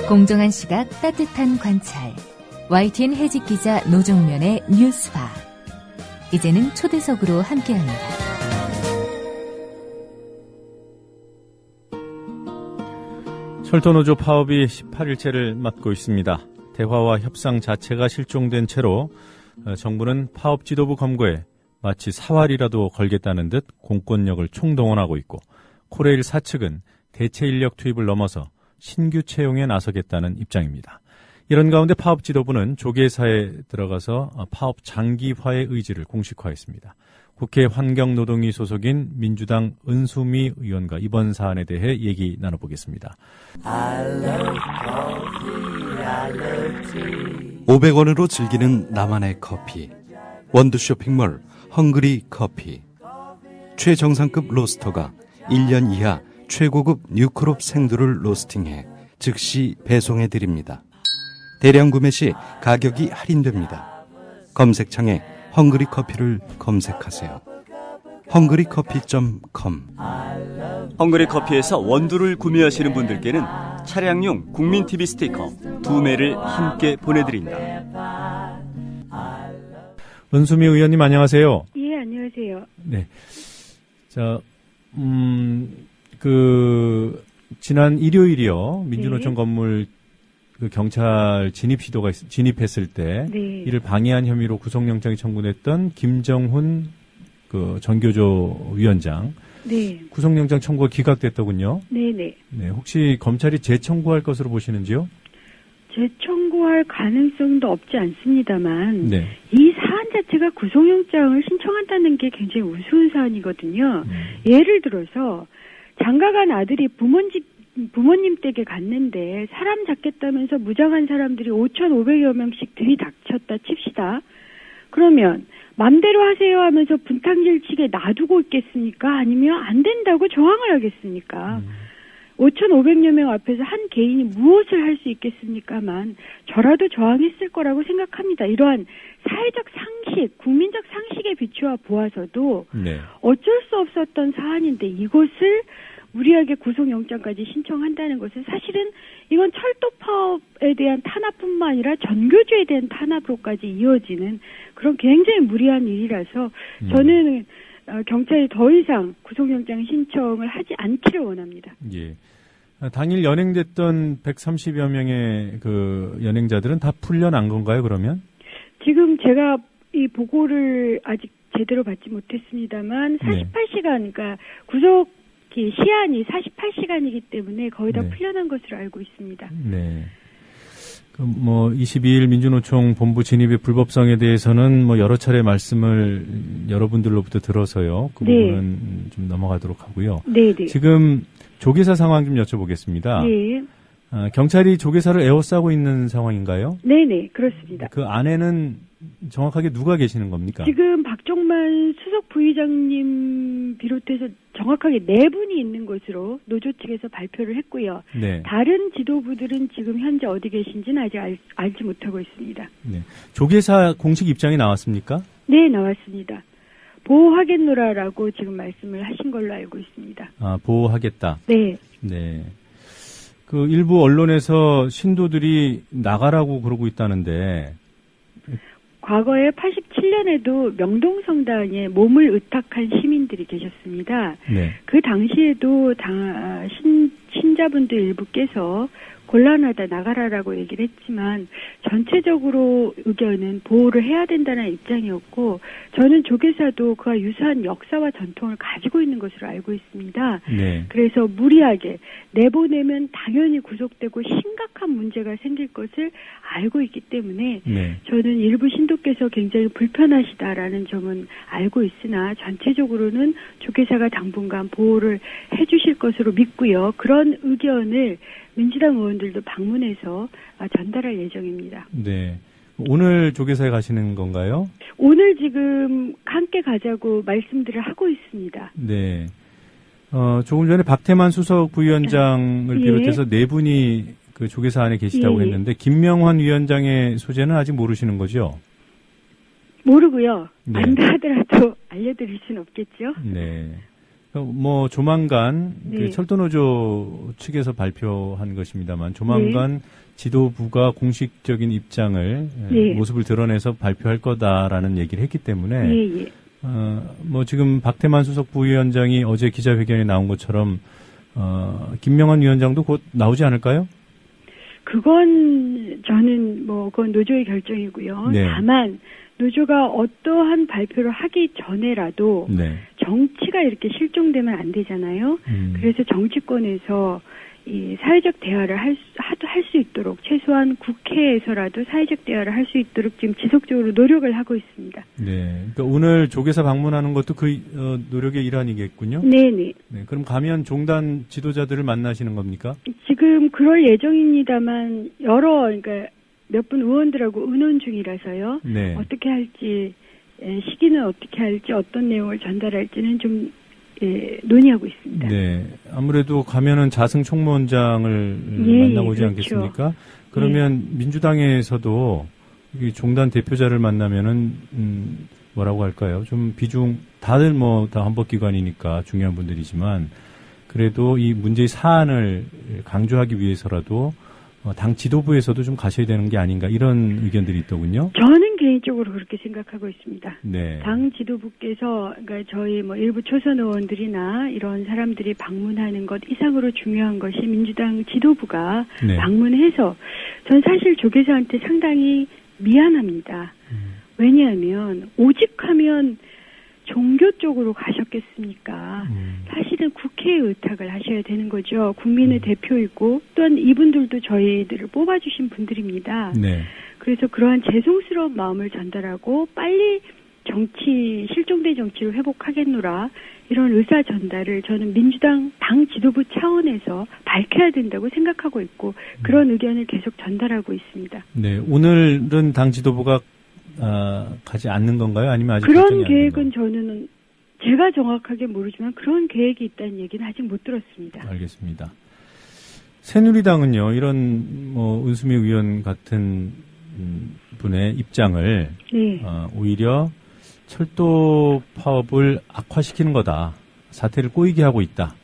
공정한 시각, 따뜻한 관찰. YTN 해직 기자 노종면의 뉴스바. 이제는 초대석으로 함께합니다. 철도노조 파업이 18일째를 맞고 있습니다. 대화와 협상 자체가 실종된 채로 정부는 파업 지도부 검거에 마치 사활이라도 걸겠다는 듯 공권력을 총동원하고 있고, 코레일 사측은 대체 인력 투입을 넘어서 신규 채용에 나서겠다는 입장입니다. 이런 가운데 파업 지도부는 조계사에 들어가서 파업 장기화의 의지를 공식화했습니다. 국회 환경노동위 소속인 민주당 은수미 의원과 이번 사안에 대해 얘기 나눠보겠습니다. 500원으로 즐기는 나만의 커피. 원두 쇼핑몰 헝그리 커피. 최정상급 로스터가 1년 이하 최고급 뉴크롭 생두를 로스팅해 즉시 배송해드립니다. 대량 구매 시 가격이 할인됩니다. 검색창에 헝그리 커피를 검색하세요. 헝그리커피.com. 헝그리 커피에서 원두를 구매하시는 분들께는 차량용 국민TV 스티커 2매를 함께 보내드립니다. 은수미 의원님 안녕하세요. 예, 안녕하세요. 네. 자, 지난 일요일이요. 민주노총 건물 경찰 진입했을 때 이를 방해한 혐의로 구속영장이 청구됐던 김정훈 전교조 위원장. 네. 구속영장 청구가 기각됐더군요. 네네. 네. 혹시 검찰이 재청구할 것으로 보시는지요? 재청구할 가능성도 없지 않습니다만, 네. 이 사안 자체가 구속영장을 신청한다는 게 굉장히 우스운 사안이거든요. 예를 들어서 장가간 아들이 부모님 댁에 갔는데 사람 잡겠다면서 무장한 사람들이 5,500여 명씩 들이닥쳤다 칩시다. 그러면 맘대로 하세요 하면서 분탕질 치게 놔두고 있겠습니까? 아니면 안 된다고 저항을 하겠습니까? 5,500여 명 앞에서 한 개인이 무엇을 할 수 있겠습니까만 저라도 저항했을 거라고 생각합니다. 이러한 사회적 상식, 국민적 상식에 비추어 보아서도 네. 어쩔 수 없었던 사안인데 이것을 무리하게 구속영장까지 신청한다는 것은 사실은 이건 철도 파업에 대한 탄압뿐만 아니라 전교조에 대한 탄압으로까지 이어지는 그런 굉장히 무리한 일이라서 저는 경찰이 더 이상 구속영장 신청을 하지 않기를 원합니다. 예. 당일 연행됐던 130여 명의 연행자들은 다 풀려난 건가요, 그러면? 지금 제가 이 보고를 아직 제대로 받지 못했습니다만 48시간, 그러니까 구속 시한이 48시간이기 때문에 거의 다 풀려난 것으로 알고 있습니다. 네. 22일 민주노총 본부 진입의 불법성에 대해서는 여러 차례 말씀을 여러분들로부터 들어서요. 그 부분은 좀 넘어가도록 하고요. 네네. 지금 조계사 상황 좀 여쭤보겠습니다. 네. 경찰이 조계사를 에워싸고 있는 상황인가요? 네네, 그렇습니다. 그 안에는 정확하게 누가 계시는 겁니까? 지금 박종만 수석 부의장님 비롯해서 정확하게 4분이 있는 것으로 노조 측에서 발표를 했고요. 네. 다른 지도부들은 지금 현재 어디 계신지는 아직 알지 못하고 있습니다. 네. 조계사 공식 입장이 나왔습니까? 네, 나왔습니다. 보호하겠노라라고 지금 말씀을 하신 걸로 알고 있습니다. 아, 보호하겠다. 네. 네. 일부 언론에서 신도들이 나가라고 그러고 있다는데. 과거에 87년에도 명동성당에 몸을 의탁한 시민들이 계셨습니다. 네. 그 당시에도 신자분들 일부께서 곤란하다 나가라라고 얘기를 했지만 전체적으로 의견은 보호를 해야 된다는 입장이었고 저는 조계사도 그와 유사한 역사와 전통을 가지고 있는 것으로 알고 있습니다. 네. 그래서 무리하게 내보내면 당연히 구속되고 심각한 문제가 생길 것을 알고 있기 때문에 네. 저는 일부 신도께서 굉장히 불편하시다라는 점은 알고 있으나 전체적으로는 조계사가 당분간 보호를 해주실 것으로 믿고요. 그런 의견을 민주당 의원들도 방문해서 전달할 예정입니다. 네. 오늘 조계사에 가시는 건가요? 오늘 지금 함께 가자고 말씀들을 하고 있습니다. 네. 조금 전에 박태만 수석 부위원장을 비롯해서 4분이 그 조계사 안에 계시다고 했는데 김명환 위원장의 소재는 아직 모르시는 거죠? 모르고요. 네. 안다 하더라도 알려드릴 수는 없겠죠? 네. 뭐 조만간 네. 그 철도노조 측에서 발표한 것입니다만 조만간 네. 지도부가 공식적인 입장을 네. 모습을 드러내서 발표할 거다라는 얘기를 했기 때문에 네. 뭐 지금 박태만 수석 부위원장이 어제 기자회견에 나온 것처럼 김명환 위원장도 곧 나오지 않을까요? 그건 저는 뭐 그건 노조의 결정이고요. 네. 다만 노조가 어떠한 발표를 하기 전에라도 네. 정치가 이렇게 실종되면 안 되잖아요. 그래서 정치권에서 이 사회적 대화를 할 수 있도록 최소한 국회에서라도 사회적 대화를 할 수 있도록 지금 지속적으로 노력을 하고 있습니다. 네, 그러니까 오늘 조계사 방문하는 것도 그 노력의 일환이겠군요. 네네. 네, 그럼 가면 종단 지도자들을 만나시는 겁니까? 지금 그럴 예정입니다만 그러니까 몇 분 의원들하고 의논 중이라서요. 네. 어떻게 할지 시기는 어떻게 할지 어떤 내용을 전달할지는 좀 논의하고 있습니다. 네, 아무래도 가면은 자승 총무원장을 만나고 오지 그렇죠. 않겠습니까? 그러면 민주당에서도 이 종단 대표자를 만나면은 뭐라고 할까요? 좀 비중 다들 뭐 다 헌법기관이니까 중요한 분들이지만 그래도 이 문제의 사안을 강조하기 위해서라도 당 지도부에서도 좀 가셔야 되는 게 아닌가 이런 의견들이 있더군요. 저는 개인적으로 그렇게 생각하고 있습니다. 네. 당 지도부께서 그러니까 저희 뭐 일부 초선 의원들이나 이런 사람들이 방문하는 것 이상으로 중요한 것이 민주당 지도부가 네. 방문해서 전 사실 조계사한테 상당히 미안합니다. 왜냐하면 오직하면 종교 쪽으로 가셨겠습니까? 사실은 국회에 의탁을 하셔야 되는 거죠. 국민의 대표이고 또한 이분들도 저희들을 뽑아주신 분들입니다. 네. 그래서 그러한 죄송스러운 마음을 전달하고 빨리 실종된 정치를 회복하겠노라 이런 의사 전달을 저는 민주당 당 지도부 차원에서 밝혀야 된다고 생각하고 있고 그런 의견을 계속 전달하고 있습니다. 네, 오늘은 당 지도부가 가지 않는 건가요? 아니면 아직 그런 계획은 저는 제가 정확하게 모르지만 그런 계획이 있다는 얘기는 아직 못 들었습니다. 알겠습니다. 새누리당은요, 이런 뭐 은수미 의원 같은 분의 입장을 네. 오히려 철도 파업을 악화시키는 거다. 사태를 꼬이게 하고 있다.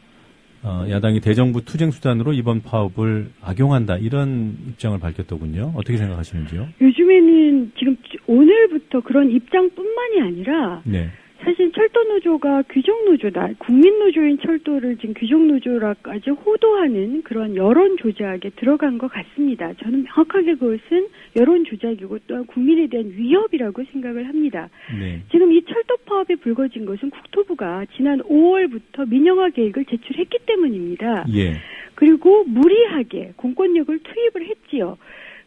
야당이 대정부 투쟁 수단으로 이번 파업을 악용한다. 이런 입장을 밝혔더군요. 어떻게 생각하시는지요? 요즘에는 지금 오늘부터 그런 입장뿐만이 아니라 네. 사실 철도노조가 귀족노조다. 국민노조인 철도를 지금 귀족노조라까지 호도하는 그런 여론 조작에 들어간 것 같습니다. 저는 명확하게 그것은 여론 조작이고 또한 국민에 대한 위협이라고 생각을 합니다. 네. 지금 이 철도 파업이 불거진 것은 국토부가 지난 5월부터 민영화 계획을 제출했기 때문입니다. 예. 그리고 무리하게 공권력을 투입을 했지요.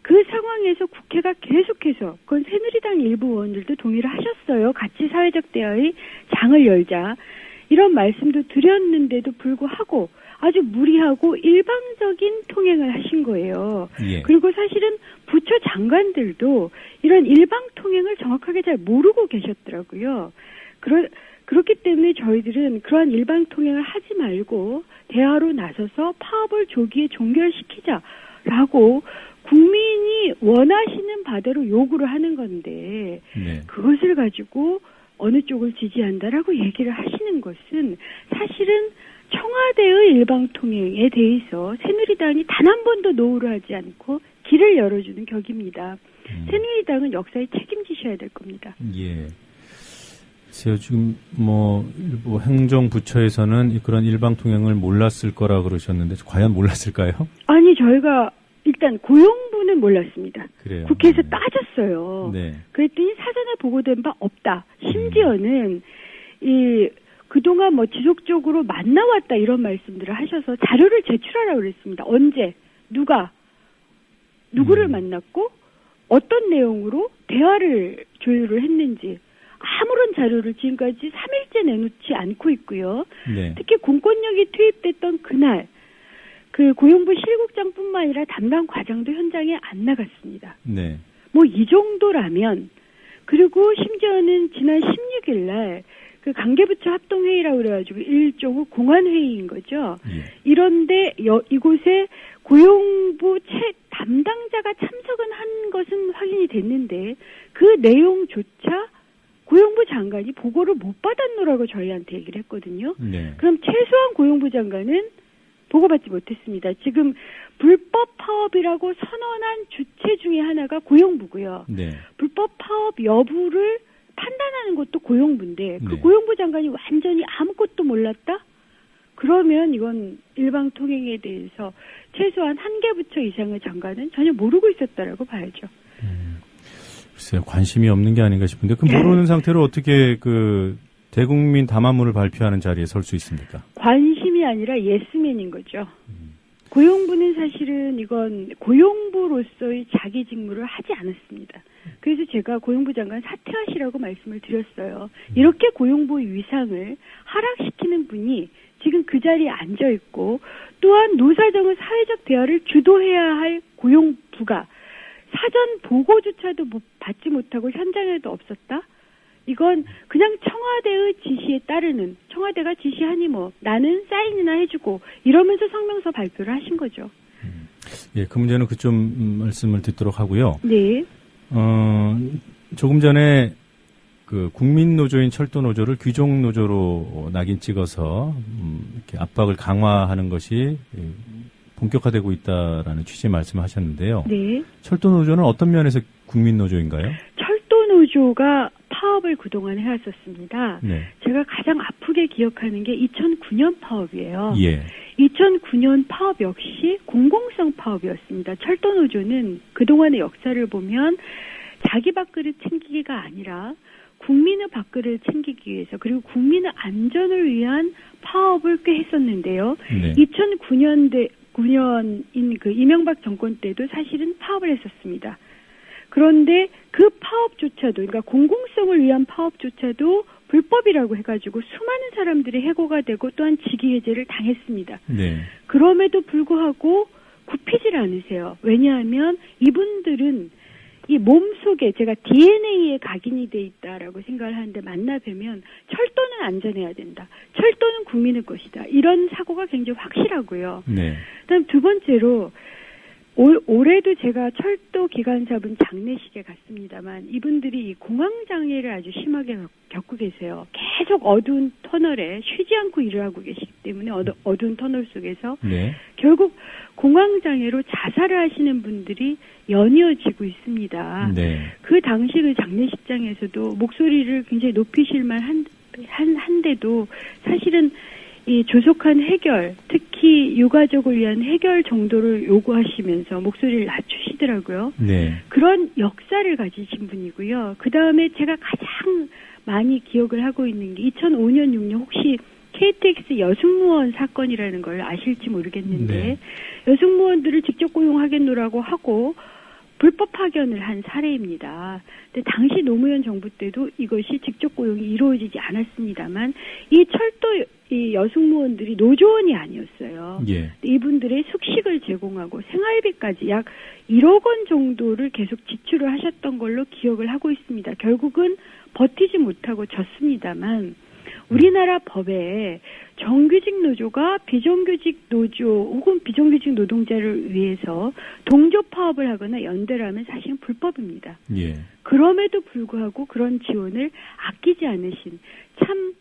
그 상황에서 국회가 계속해서 그건 새누리당 일부 의원들도 동의를 하셨어요. 같이 사회적 대화의 장을 열자. 이런 말씀도 드렸는데도 불구하고 아주 무리하고 일방적인 통행을 하신 거예요. 예. 그리고 사실은 부처 장관들도 이런 일방 통행을 정확하게 잘 모르고 계셨더라고요. 그렇기 때문에 저희들은 그러한 일방 통행을 하지 말고 대화로 나서서 파업을 조기에 종결시키자라고 국민이 원하시는 바대로 요구를 하는 건데 네. 그것을 가지고 어느 쪽을 지지한다라고 얘기를 하시는 것은 사실은 청와대의 일방통행에 대해서 새누리당이 단 한 번도 노후를 하지 않고 길을 열어주는 격입니다. 새누리당은 역사에 책임지셔야 될 겁니다. 예. 글쎄요, 지금 일부 행정부처에서는 그런 일방통행을 몰랐을 거라 그러셨는데 과연 몰랐을까요? 아니, 저희가 일단 고용부는 몰랐습니다. 그래요. 국회에서 따졌어요. 네. 그랬더니 사전에 보고된 바 없다. 심지어는 그동안 지속적으로 만나왔다 이런 말씀들을 하셔서 자료를 제출하라고 그랬습니다. 언제, 누구를 만났고 어떤 내용으로 대화를 조율을 했는지 아무런 자료를 지금까지 3일째 내놓지 않고 있고요. 네. 특히 공권력이 투입됐던 그날 그 고용부 실국장뿐만 아니라 담당 과장도 현장에 안 나갔습니다. 네. 이 정도라면 그리고 심지어는 지난 16일 날 그 관계부처 합동회의라고 그래가지고 일종의 공안회의인 거죠. 예. 이런데 이곳에 고용부 담당자가 참석은 한 것은 확인이 됐는데 그 내용조차 고용부 장관이 보고를 못 받았노라고 저희한테 얘기를 했거든요. 네. 그럼 최소한 고용부 장관은 보고받지 못했습니다. 지금 불법 파업이라고 선언한 주체 중에 하나가 고용부고요. 네. 불법 파업 여부를 판단하는 것도 고용부인데 그 네. 고용부 장관이 완전히 아무것도 몰랐다? 그러면 이건 일방통행에 대해서 최소한 한 개 부처 이상의 장관은 전혀 모르고 있었다라고 봐야죠. 글쎄요, 관심이 없는 게 아닌가 싶은데 그 모르는 상태로 어떻게 그 대국민 담화문을 발표하는 자리에 설 수 있습니까? 관심이 아니라 예스맨인 거죠. 고용부는 사실은 이건 고용부로서의 자기 직무를 하지 않았습니다. 그래서 제가 고용부 장관 사퇴하시라고 말씀을 드렸어요. 이렇게 고용부의 위상을 하락시키는 분이 지금 그 자리에 앉아있고 또한 노사정의 사회적 대화를 주도해야 할 고용부가 사전 보고조차도 받지 못하고 현장에도 없었다? 이건 그냥 청와대의 지시에 따르는, 청와대가 지시하니 뭐 나는 사인이나 해주고 이러면서 성명서 발표를 하신 거죠. 예, 그 문제는 그 좀 말씀을 듣도록 하고요. 네. 조금 전에 그 국민노조인 철도노조를 귀족노조로 낙인 찍어서 이렇게 압박을 강화하는 것이 본격화되고 있다라는 취지의 말씀을 하셨는데요. 네. 철도노조는 어떤 면에서 국민노조인가요? 철도노조가 파업을 그동안 해왔었습니다. 네. 제가 가장 아프게 기억하는 게 2009년 파업이에요. 예. 2009년 파업 역시 공공성 파업이었습니다. 철도노조는 그동안의 역사를 보면 자기 밥그릇 챙기기가 아니라 국민의 밥그릇을 챙기기 위해서 그리고 국민의 안전을 위한 파업을 꽤 했었는데요. 네. 2009년인 그 이명박 정권 때도 사실은 파업을 했었습니다. 그런데 그 파업조차도, 그러니까 공공성을 위한 파업조차도 불법이라고 해가지고 수많은 사람들이 해고가 되고 또한 직위해제를 당했습니다. 네. 그럼에도 불구하고 굽히질 않으세요. 왜냐하면 이분들은 이 몸속에 제가 DNA에 각인이 돼 있다라고 생각을 하는데 만나뵈면 철도는 안전해야 된다. 철도는 국민의 것이다. 이런 사고가 굉장히 확실하고요. 네. 그다음 두 번째로 올해도 제가 철도 기관사분 장례식에 갔습니다만 이분들이 이 공황장애를 아주 심하게 겪고 계세요. 계속 어두운 터널에 쉬지 않고 일을 하고 계시기 때문에 어두운 터널 속에서 네. 결국 공황장애로 자살을 하시는 분들이 연이어지고 있습니다. 네. 그 당시 그 장례식장에서도 목소리를 굉장히 높이실만 한데도 사실은 이 조속한 해결, 특히 유가족을 위한 해결 정도를 요구하시면서 목소리를 낮추시더라고요. 네. 그런 역사를 가지신 분이고요. 그 다음에 제가 가장 많이 기억을 하고 있는 게 2005년, 6년 혹시 KTX 여승무원 사건이라는 걸 아실지 모르겠는데 네. 여승무원들을 직접 고용하겠노라고 하고 불법 파견을 한 사례입니다. 근데 당시 노무현 정부 때도 이것이 직접 고용이 이루어지지 않았습니다만 이 철도 이 여승무원들이 노조원이 아니었어요. 예. 이분들의 숙식을 제공하고 생활비까지 약 1억 원 정도를 계속 지출을 하셨던 걸로 기억을 하고 있습니다. 결국은 버티지 못하고 졌습니다만 우리나라 법에 정규직 노조가 비정규직 노조 혹은 비정규직 노동자를 위해서 동조 파업을 하거나 연대를 하면 사실은 불법입니다. 예. 그럼에도 불구하고 그런 지원을 아끼지 않으신 참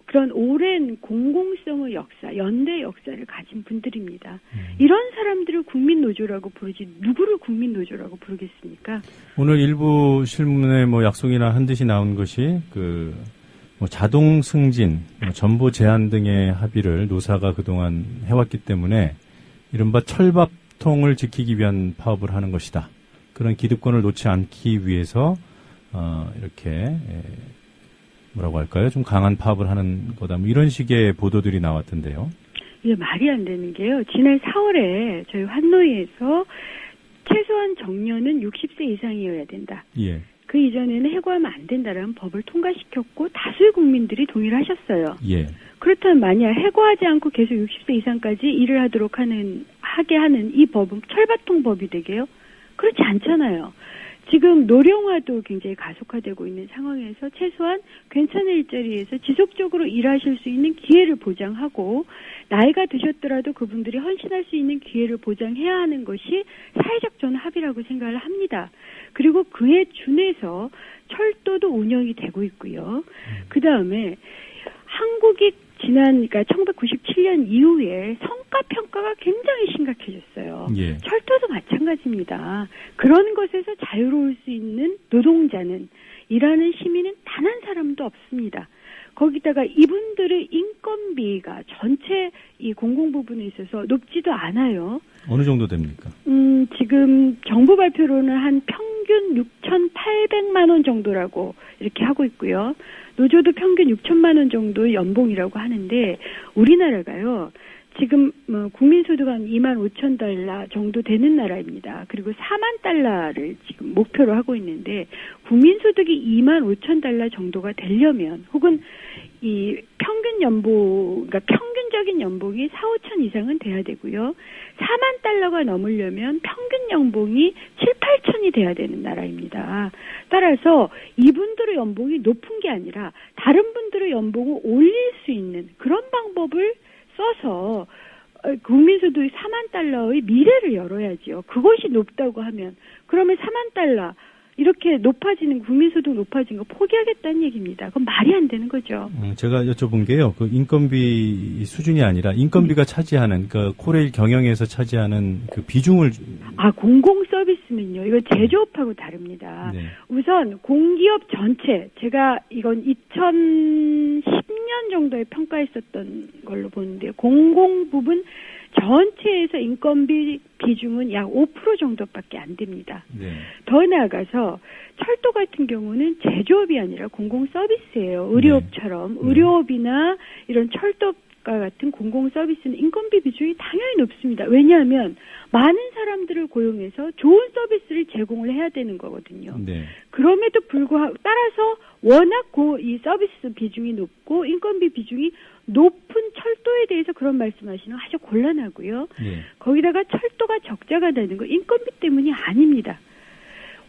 그런 오랜 공공성의 역사, 연대 역사를 가진 분들입니다. 이런 사람들을 국민노조라고 부르지 누구를 국민노조라고 부르겠습니까? 오늘 일부 실문에 뭐 약속이나 한듯이 나온 것이 뭐 자동 승진, 전보 제한 등의 합의를 노사가 그동안 해왔기 때문에 이른바 철밥통을 지키기 위한 파업을 하는 것이다. 그런 기득권을 놓지 않기 위해서 이렇게 뭐라고 할까요? 좀 강한 파업을 하는 거다. 뭐 이런 식의 보도들이 나왔던데요. 이게 말이 안 되는 게요. 지난 4월에 저희 환노위에서 최소한 정년은 60세 이상이어야 된다. 예. 그 이전에는 해고하면 안 된다라는 법을 통과시켰고 다수의 국민들이 동의를 하셨어요. 예. 그렇다면 만약 해고하지 않고 계속 60세 이상까지 일을 하게 하는 이 법은 철밥통 법이 되게요? 그렇지 않잖아요. 지금 노령화도 굉장히 가속화되고 있는 상황에서 최소한 괜찮은 일자리에서 지속적으로 일하실 수 있는 기회를 보장하고 나이가 드셨더라도 그분들이 헌신할 수 있는 기회를 보장해야 하는 것이 사회적 저는 합의라고 생각을 합니다. 그리고 그에 준해서 철도도 운영이 되고 있고요. 그 다음에 한국이 그러니까 1997년 이후에 성과 평가가 굉장히 심각해졌어요. 예. 철도도 마찬가지입니다. 그런 것에서 자유로울 수 있는 노동자는, 일하는 시민은 단 한 사람도 없습니다. 거기다가 이분들의 인건비가 전체 이 공공 부분에 있어서 높지도 않아요. 어느 정도 됩니까? 지금 정부 발표로는 한 평균 6,800만 원 정도라고 이렇게 하고 있고요. 노조도 평균 6천만 원 정도의 연봉이라고 하는데, 우리나라가요, 지금 국민소득 한 2만 5천 달러 정도 되는 나라입니다. 그리고 4만 달러를 지금 목표로 하고 있는데, 국민소득이 2만 5천 달러 정도가 되려면, 혹은 이 평균 연봉, 그러니까 평균적인 연봉이 4, 5천 이상은 돼야 되고요. 4만 달러가 넘으려면 평균 연봉이 7, 8천이 돼야 되는 나라입니다. 따라서 이분들의 연봉이 높은 게 아니라 다른 분들의 연봉을 올릴 수 있는 그런 방법을 써서 국민소득 4만 달러의 미래를 열어야지요. 그것이 높다고 하면, 그러면 4만 달러 이렇게 높아지는, 국민소득 높아진 거 포기하겠다는 얘기입니다. 그건 말이 안 되는 거죠. 제가 여쭤본 게요, 그 인건비 수준이 아니라 인건비가 차지하는, 그 코레일 경영에서 차지하는 그 비중을. 공공 서비스는요, 이거 제조업하고 다릅니다. 네. 우선 공기업 전체, 제가 이건 2010년 정도에 평가했었던 걸로 보는데요, 공공 부분 전체에서 인건비 비중은 약 5% 정도밖에 안 됩니다. 네. 더 나아가서 철도 같은 경우는 제조업이 아니라 공공 서비스예요. 의료업처럼. 네. 의료업이나 이런 철도과 같은 공공 서비스는 인건비 비중이 당연히 높습니다. 왜냐하면 많은 사람들을 고용해서 좋은 서비스를 제공을 해야 되는 거거든요. 네. 그럼에도 불구하고, 따라서 워낙 이 서비스 비중이 높고 인건비 비중이 높은 철도에 대해서 그런 말씀하시는 거 아주 곤란하고요. 네. 거기다가 철도가 적자가 나는 거 인건비 때문이 아닙니다.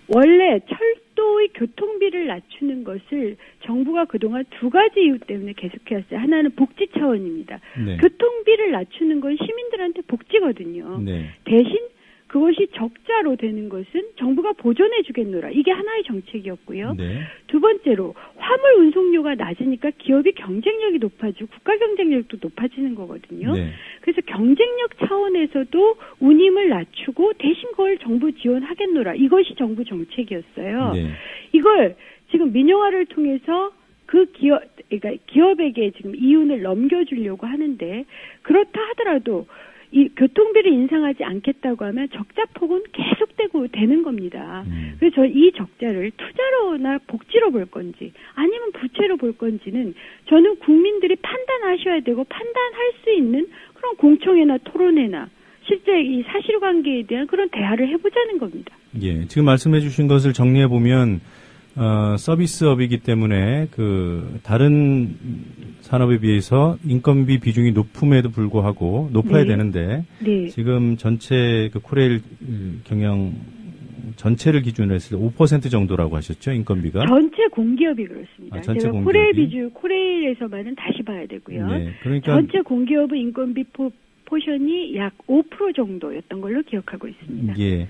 원래 철도의 교통비를 낮추는 것을 정부가 그동안 두 가지 이유 때문에 계속해왔어요. 하나는 복지 차원입니다. 네. 교통비를 낮추는 건 시민들한테 복지거든요. 네. 대신 그것이 적자로 되는 것은 정부가 보존해 주겠노라. 이게 하나의 정책이었고요. 네. 두 번째로 화물 운송료가 낮으니까 기업이 경쟁력이 높아지고 국가 경쟁력도 높아지는 거거든요. 네. 그래서 경쟁력 차원에서도 운임을 낮추고 대신 그걸 정부 지원하겠노라. 이것이 정부 정책이었어요. 네. 이걸 지금 민영화를 통해서 그러니까 기업에게 지금 이윤을 넘겨주려고 하는데, 그렇다 하더라도 이 교통비를 인상하지 않겠다고 하면 적자폭은 계속되고 되는 겁니다. 그래서 이 적자를 투자로나 복지로 볼 건지 아니면 부채로 볼 건지는 저는 국민들이 판단하셔야 되고, 판단할 수 있는 그런 공청회나 토론회나 실제 이 사실관계에 대한 그런 대화를 해보자는 겁니다. 예, 지금 말씀해 주신 것을 정리해 보면 서비스업이기 때문에 그 다른 산업에 비해서 인건비 비중이 높음에도 불구하고 높아야 네. 되는데 네. 지금 전체 그 코레일 경영 전체를 기준으로 했을 때 5% 정도라고 하셨죠, 인건비가? 전체 공기업이 그렇습니다. 전체 공기업이? 코레일 비중, 코레일에서만은 다시 봐야 되고요. 네. 그러니까 전체 공기업의 인건비 포션이 약 5% 정도였던 걸로 기억하고 있습니다. 예.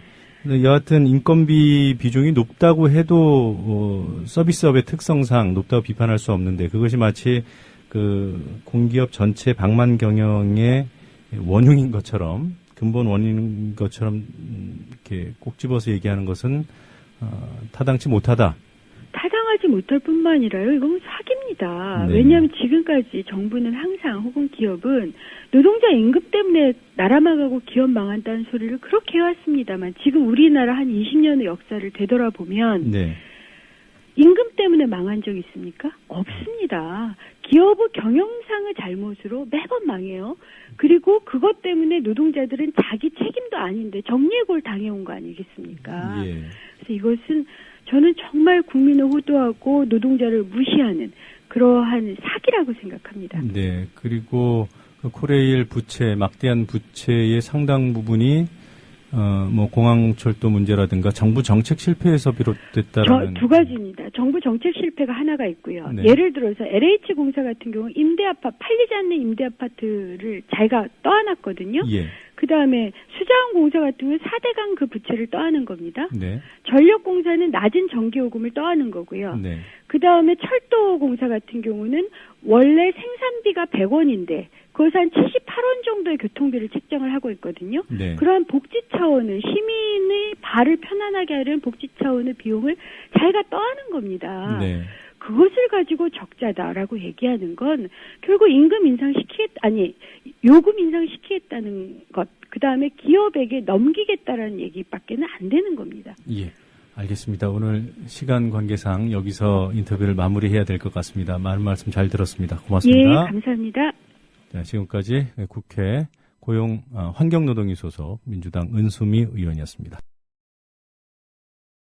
여하튼 인건비 비중이 높다고 해도 서비스업의 특성상 높다고 비판할 수 없는데, 그것이 마치 그 공기업 전체 방만 경영의 원흉인 것처럼, 근본 원인인 것처럼 이렇게 꼭 집어서 얘기하는 것은 타당치 못하다. 타당하지 못할 뿐만 아니라요, 이건 사기입니다. 네. 왜냐하면 지금까지 정부는 항상, 혹은 기업은 노동자 임금 때문에 나라 망하고 기업 망한다는 소리를 그렇게 해왔습니다만, 지금 우리나라 한 20년의 역사를 되돌아보면 네. 임금 때문에 망한 적 있습니까? 없습니다. 기업의 경영상의 잘못으로 매번 망해요. 그리고 그것 때문에 노동자들은 자기 책임도 아닌데 정리해골 당해온 거 아니겠습니까? 예. 그래서 이것은 저는 정말 국민을 호도하고 노동자를 무시하는 그러한 사기라고 생각합니다. 네, 그리고 그 코레일 부채, 막대한 부채의 상당 부분이 뭐 공항철도 문제라든가 정부 정책 실패에서 비롯됐다라는. 두 가지입니다. 정부 정책 실패가 하나가 있고요. 네. 예를 들어서 LH 공사 같은 경우 팔리지 않는 임대 아파트를 자기가 떠안았거든요. 예. 그다음에 수자원공사 같은 경우는 4대강 그 부채를 떠안은 겁니다. 네. 전력공사는 낮은 전기요금을 떠안은 거고요. 네. 그다음에 철도공사 같은 경우는 원래 생산비가 100원인데 그것을 한 78원 정도의 교통비를 책정을 하고 있거든요. 네. 그러한 복지 차원을 시민의 발을 편안하게 하려는 복지 차원의 비용을 자기가 떠안은 겁니다. 네. 그것을 가지고 적자다라고 얘기하는 건 결국 요금 인상시키겠다는 것, 그 다음에 기업에게 넘기겠다라는 얘기밖에는 안 되는 겁니다. 예, 알겠습니다. 오늘 시간 관계상 여기서 인터뷰를 마무리해야 될 것 같습니다. 많은 말씀 잘 들었습니다. 고맙습니다. 예, 감사합니다. 자, 지금까지 국회 환경노동위 소속 민주당 은수미 의원이었습니다.